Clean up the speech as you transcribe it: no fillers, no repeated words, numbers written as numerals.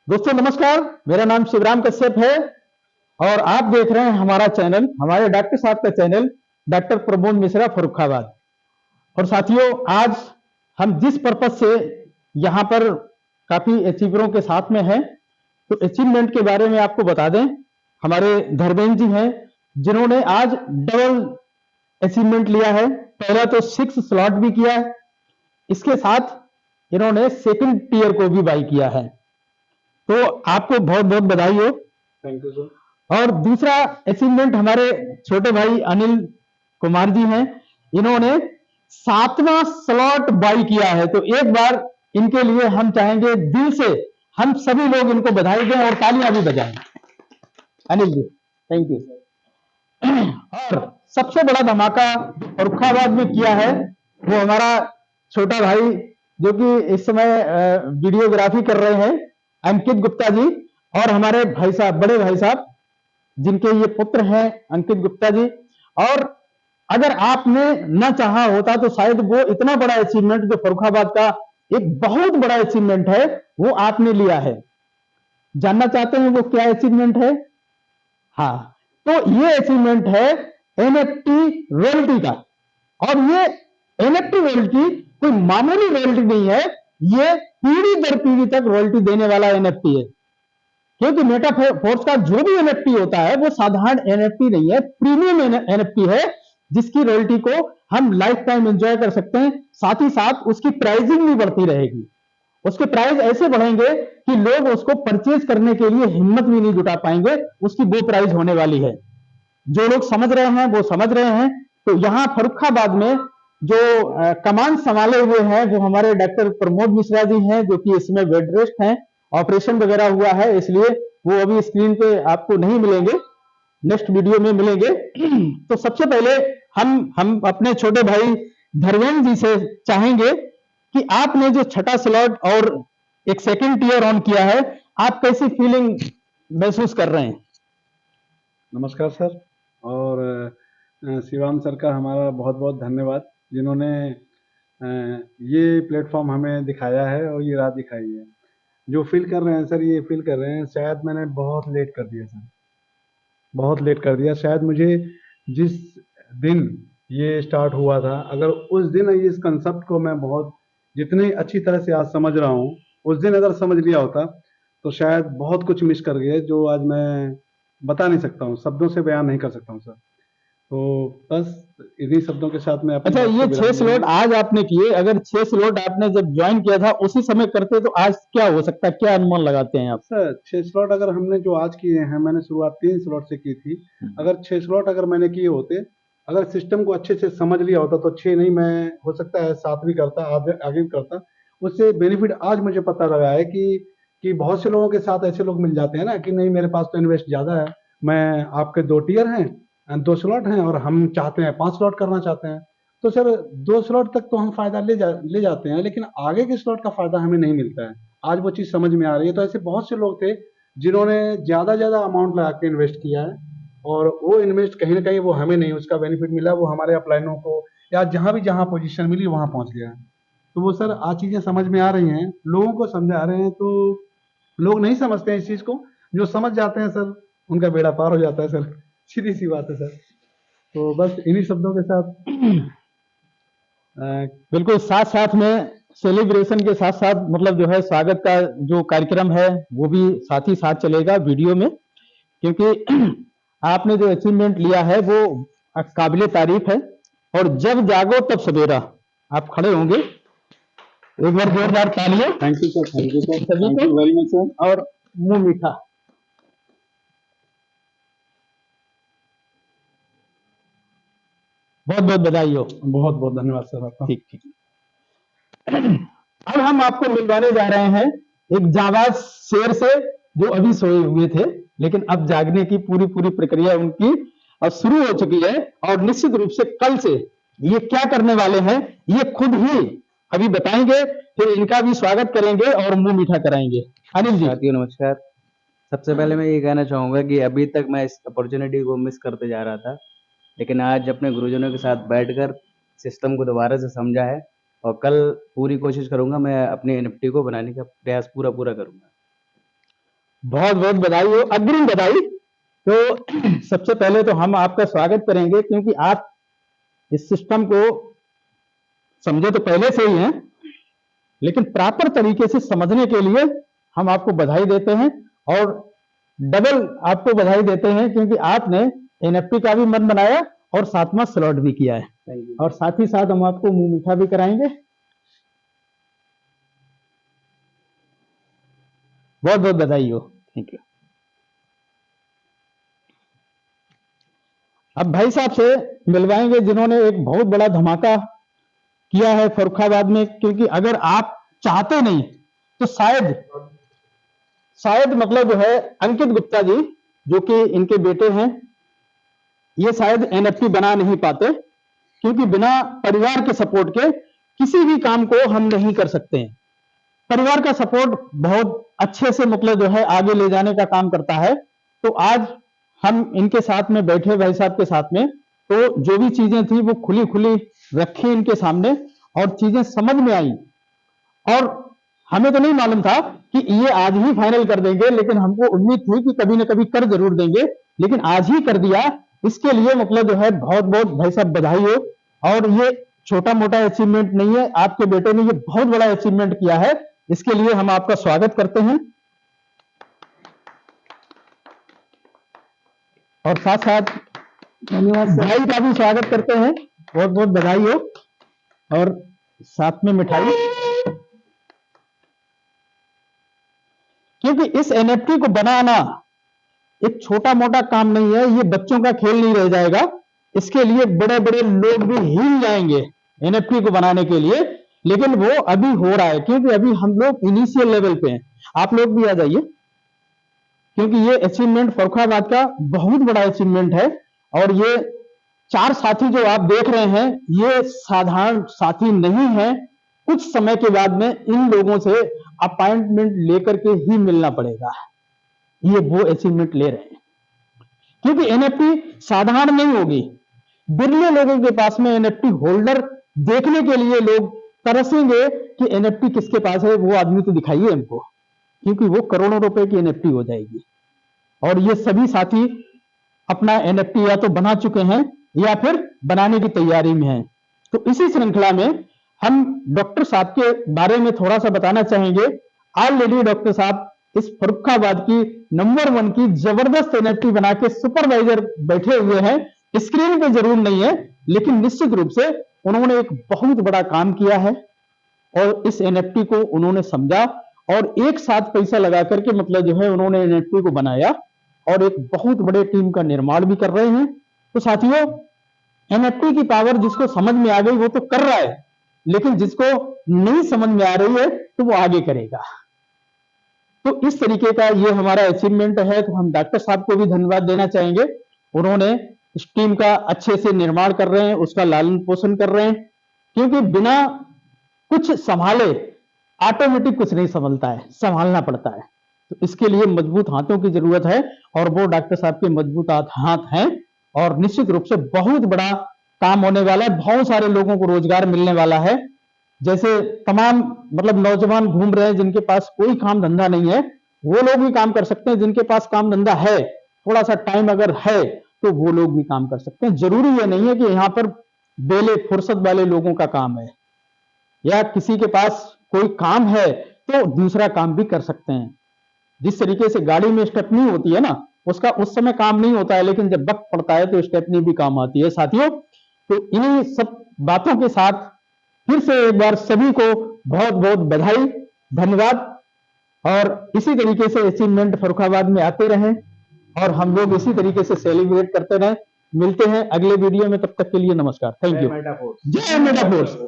दोस्तों नमस्कार, मेरा नाम शिवराम कश्यप है और आप देख रहे हैं हमारा चैनल, हमारे डॉक्टर साहब का चैनल डॉक्टर प्रमोद मिश्रा फर्रुखाबाद। और साथियों, आज हम जिस पर्पज से यहाँ पर काफी अचीवरों के साथ में हैं, तो अचीवमेंट के बारे में आपको बता दें। हमारे धर्मेंद्र जी हैं जिन्होंने आज डबल अचीवमेंट लिया है। पहला तो 6 स्लॉट भी किया है, इसके साथ इन्होंने सेकंड टीयर को भी बाई किया है, तो आपको बहुत बहुत बधाई हो। Thank you sir. और दूसरा अचीवमेंट हमारे छोटे भाई अनिल कुमार जी हैं, इन्होंने 7वां स्लॉट बाई किया है। तो एक बार इनके लिए हम चाहेंगे दिल से हम सभी लोग इनको बधाई दें और तालियां भी बजाएं। Anil ji thank you. और सबसे बड़ा धमाका फर्रुखाबाद में किया है वो हमारा छोटा भाई जो कि इस समय वीडियोग्राफी कर रहे हैं, अंकित गुप्ता जी, और हमारे भाई साहब, बड़े भाई साहब जिनके ये पुत्र हैं अंकित गुप्ता जी। और अगर आपने न चाहा होता तो शायद वो इतना बड़ा अचीवमेंट जो फर्रुखाबाद का एक बहुत बड़ा अचीवमेंट है वो आपने लिया है। जानना चाहते हैं वो क्या अचीवमेंट है? हाँ, तो ये अचीवमेंट है एनएफटी रॉयल्टी का। और ये एनएफटी रॉयल्टी कोई मामूली रॉयल्टी नहीं है, ये पीढ़ी दर पीढ़ी तक रॉयल्टी देने वाला एनएफटी है। क्योंकि मेटाफोर्स का जो भी एनएफटी होता है वो साधारण एनएफटी नहीं है, प्रीमियम एनएफटी है जिसकी रॉयल्टी को हम लाइफ टाइम एंजॉय कर सकते हैं। साथ ही साथ उसकी प्राइसिंग भी बढ़ती रहेगी, उसके प्राइस ऐसे बढ़ेंगे कि लोग उसको परचेज करने के लिए हिम्मत भी नहीं जुटा पाएंगे, उसकी वो प्राइस होने वाली है। जो लोग समझ रहे हैं वो समझ रहे हैं। तो यहाँ फर्रुखाबाद में जो कमान संभाले हुए हैं वो हमारे डॉक्टर प्रमोद मिश्रा जी हैं, जो कि इसमें बेड रेस्ट हैं, ऑपरेशन वगैरह हुआ है, इसलिए वो अभी स्क्रीन पे आपको नहीं मिलेंगे, नेक्स्ट वीडियो में मिलेंगे। तो सबसे पहले हम अपने छोटे भाई धर्मेंद्र जी से चाहेंगे कि आपने जो छठा स्लॉट और एक सेकंड टीयर ऑन किया है, आप कैसी फीलिंग महसूस कर रहे हैं? नमस्कार सर। और शिवाम सर का हमारा बहुत बहुत धन्यवाद, जिन्होंने ये प्लेटफॉर्म हमें दिखाया है और ये राह दिखाई है। जो फील कर रहे हैं सर, ये फील कर रहे हैं शायद मैंने बहुत लेट कर दिया सर, बहुत लेट कर दिया। शायद मुझे जिस दिन ये स्टार्ट हुआ था, अगर उस दिन इस कंसेप्ट को मैं बहुत जितनी अच्छी तरह से आज समझ रहा हूँ, उस दिन अगर समझ लिया होता तो शायद बहुत कुछ मिस कर गए जो आज मैं बता नहीं सकता हूँ, शब्दों से बयान नहीं कर सकता हूँ सर। तो बस इन्हीं शब्दों के साथ मैं अपनी अच्छा, बात को ये विराम 6 दूंगा। स्लॉट आज आपने किए, अगर 6 स्लॉट आपने जब ज्वाइन किया था उसी समय करते तो आज क्या हो सकता है, क्या अनुमान लगाते हैं आप? सर 6 स्लॉट अगर हमने जो आज किए हैं, मैंने शुरुआत 3 स्लॉट से की थी। अगर 6 स्लॉट अगर मैंने किए होते, अगर सिस्टम को अच्छे से समझ लिया होता तो 6 नहीं, मैं हो सकता है 7 भी करता, आगे भी करता। उससे बेनिफिट आज मुझे पता लगा है कि बहुत से लोगों के साथ ऐसे लोग मिल जाते हैं ना कि नहीं मेरे पास तो इन्वेस्ट ज़्यादा है, मैं आपके 2 टियर हैं, 2 स्लॉट हैं और हम चाहते हैं 5 स्लॉट करना चाहते हैं। तो सर 2 स्लॉट तक तो हम फ़ायदा ले जाते हैं, लेकिन आगे के स्लॉट का फ़ायदा हमें नहीं मिलता है। आज वो चीज़ समझ में आ रही है। तो ऐसे बहुत से लोग थे जिन्होंने ज़्यादा अमाउंट लगा के इन्वेस्ट किया है, और वो इन्वेस्ट कहीं ना कहीं वो हमें नहीं उसका बेनिफिट मिला, वो हमारे अपलाइनों को या जहाँ पोजीशन मिली वहाँ पहुँच गया। तो वो सर आज चीज़ें समझ में आ रही हैं, लोगों को समझा रहे हैं। तो लोग नहीं समझते हैं इस चीज़ को, जो समझ जाते हैं सर उनका बेड़ा पार हो जाता है सर। सीधी सी बात है सर। तो बस इन्हीं शब्दों के साथ बिल्कुल, साथ साथ में सेलिब्रेशन के साथ साथ मतलब जो है स्वागत का जो कार्यक्रम है वो भी साथ ही साथ चलेगा वीडियो में, क्योंकि आपने जो अचीवमेंट लिया है वो काबिले तारीफ है। और जब जागो तब सवेरा, आप खड़े होंगे, एक बार जोरदार तालियां। Thank you sir, thank you sir, सभी थैंक को, यू वेरी मच सर। और मुंह मीठा। बहुत बहुत बधाई हो। बहुत बहुत धन्यवाद सर आपका। ठीक ठीक। अब हम आपको मिलवाने जा रहे हैं एक जाबाज शेर से जो अभी सोए हुए थे, लेकिन अब जागने की पूरी पूरी प्रक्रिया उनकी अब शुरू हो चुकी है। और निश्चित रूप से कल से ये क्या करने वाले हैं ये खुद ही अभी बताएंगे, फिर इनका भी स्वागत करेंगे और मुंह मीठा कराएंगे। अनिल जी। साथियों नमस्कार। सबसे पहले मैं ये कहना चाहूँगा कि अभी तक मैं इस अपॉर्चुनिटी को मिस करते जा रहा था, लेकिन आज अपने गुरुजनों के साथ बैठकर सिस्टम को दोबारा से समझा है, और कल पूरी कोशिश करूँगा, मैं अपने एनएफटी को बनाने का प्रयास पूरा करूँगा। बहुत बहुत बधाई हो, अग्रिम बधाई। तो सबसे पहले तो हम आपका स्वागत करेंगे, क्योंकि आप इस सिस्टम को समझे तो पहले से ही हैं, लेकिन प्रॉपर तरीके से समझने के लिए हम आपको बधाई देते हैं, और डबल आपको बधाई देते हैं क्योंकि आपने एनएफटी का भी मन बनाया और 7वां स्लॉट भी किया है। और साथ ही साथ हम आपको मुंह मीठा भी कराएंगे। बहुत बहुत बधाई हो। Thank you. अब भाई साहब से मिलवाएंगे जिन्होंने एक बहुत बड़ा धमाका किया है फर्रुखाबाद में, क्योंकि अगर आप चाहते नहीं तो शायद मतलब जो है अंकित गुप्ता जी, जो कि इनके बेटे हैं, ये शायद एनएफटी बना नहीं पाते, क्योंकि बिना परिवार के सपोर्ट के किसी भी काम को हम नहीं कर सकते हैं। परिवार का सपोर्ट बहुत अच्छे से मतलब जो है आगे ले जाने का काम करता है। तो आज हम इनके साथ में बैठे भाई साहब के साथ में, तो जो भी चीजें थी वो खुली खुली रखी इनके सामने और चीजें समझ में आई। और हमें तो नहीं मालूम था कि ये आज ही फाइनल कर देंगे, लेकिन हमको उम्मीद थी कि कभी ना कभी कर जरूर देंगे, लेकिन आज ही कर दिया। इसके लिए मतलब जो है बहुत बहुत भाई साहब बधाई हो। और ये छोटा मोटा अचीवमेंट नहीं है, आपके बेटे ने ये बहुत बड़ा अचीवमेंट किया है, इसके लिए हम आपका स्वागत करते हैं। और साथ साथ भाई का भी स्वागत करते हैं, बहुत बहुत बधाई हो, और साथ में मिठाई, क्योंकि इस एनएफटी को बनाना एक छोटा मोटा काम नहीं है, ये बच्चों का खेल नहीं रह जाएगा। इसके लिए बड़े बड़े लोग भी हिल जाएंगे एनएफटी को बनाने के लिए, लेकिन वो अभी हो रहा है, क्योंकि अभी हम लोग इनिशियल लेवल पे हैं। आप लोग भी आ जाइए, क्योंकि ये अचीवमेंट फर्रुखाबाद का बहुत बड़ा अचीवमेंट है। और ये 4 साथी जो आप देख रहे हैं, ये साधारण साथी नहीं है। कुछ समय के बाद में इन लोगों से अपॉइंटमेंट लेकर के ही मिलना पड़ेगा। ये वो अचीवमेंट ले रहे हैं, क्योंकि एनएफटी साधारण नहीं होगी। बिरले लोगों के पास में एनएफटी होल्डर देखने के लिए लोग तरसेंगे कि एनएफटी किसके पास है, वो आदमी तो दिखाइए हमको, क्योंकि वो करोड़ों रुपए की एनएफटी हो जाएगी। और ये सभी साथी अपना एनएफटी या तो बना चुके हैं या फिर बनाने की तैयारी में हैं। तो इसी श्रृंखला में हम डॉक्टर साहब के बारे में थोड़ा सा बताना चाहेंगे। ऑलरेडी डॉक्टर साहब इस फर्रुखाबाद की नंबर 1 की जबरदस्त एनएफटी बना के सुपरवाइजर बैठे हुए हैं। स्क्रीन पे जरूर नहीं है, लेकिन निश्चित रूप से उन्होंने एक बहुत बड़ा काम किया है, और इस एनएफटी को उन्होंने समझा और एक साथ पैसा लगा करके मतलब जो है उन्होंने एनएफटी को बनाया, और एक बहुत बड़े टीम का निर्माण भी कर रहे हैं। तो साथियों, एनएफटी की पावर जिसको समझ में आ गई वो तो कर रहा है, लेकिन जिसको नहीं समझ में आ रही है तो वो आगे करेगा। तो इस तरीके का ये हमारा अचीवमेंट है। तो हम डॉक्टर साहब को भी धन्यवाद देना चाहेंगे, उन्होंने इस टीम का अच्छे से निर्माण कर रहे हैं, उसका लालन पोषण कर रहे हैं, क्योंकि बिना कुछ संभाले ऑटोमेटिक कुछ नहीं संभलता है, संभालना पड़ता है। तो इसके लिए मजबूत हाथों की जरूरत है, और वो डॉक्टर साहब के मजबूत हाथ हैं, और निश्चित रूप से बहुत बड़ा काम होने वाला है। बहुत सारे लोगों को रोजगार मिलने वाला है। जैसे तमाम मतलब नौजवान घूम रहे हैं जिनके पास कोई काम धंधा नहीं है, वो लोग भी काम कर सकते हैं। जिनके पास काम धंधा है, थोड़ा सा टाइम अगर है, तो वो लोग भी काम कर सकते हैं। जरूरी ये नहीं है कि यहाँ पर बेले फुर्सत वाले लोगों का काम है, या किसी के पास कोई काम है तो दूसरा काम भी कर सकते हैं। जिस तरीके से गाड़ी में स्टेपनी होती है ना, उसका उस समय काम नहीं होता है, लेकिन जब वक्त पड़ता है तो स्टेपनी भी काम आती है। साथियों, तो इन्हीं सब बातों के साथ फिर से एक बार सभी को बहुत बहुत बधाई, धन्यवाद। और इसी तरीके से अचीवमेंट फर्रुखाबाद में आते रहें, और हम लोग इसी तरीके से सेलिब्रेट करते रहें। मिलते हैं अगले वीडियो में, तब तक के लिए नमस्कार, थैंक यू। जय मेटा फोर्स।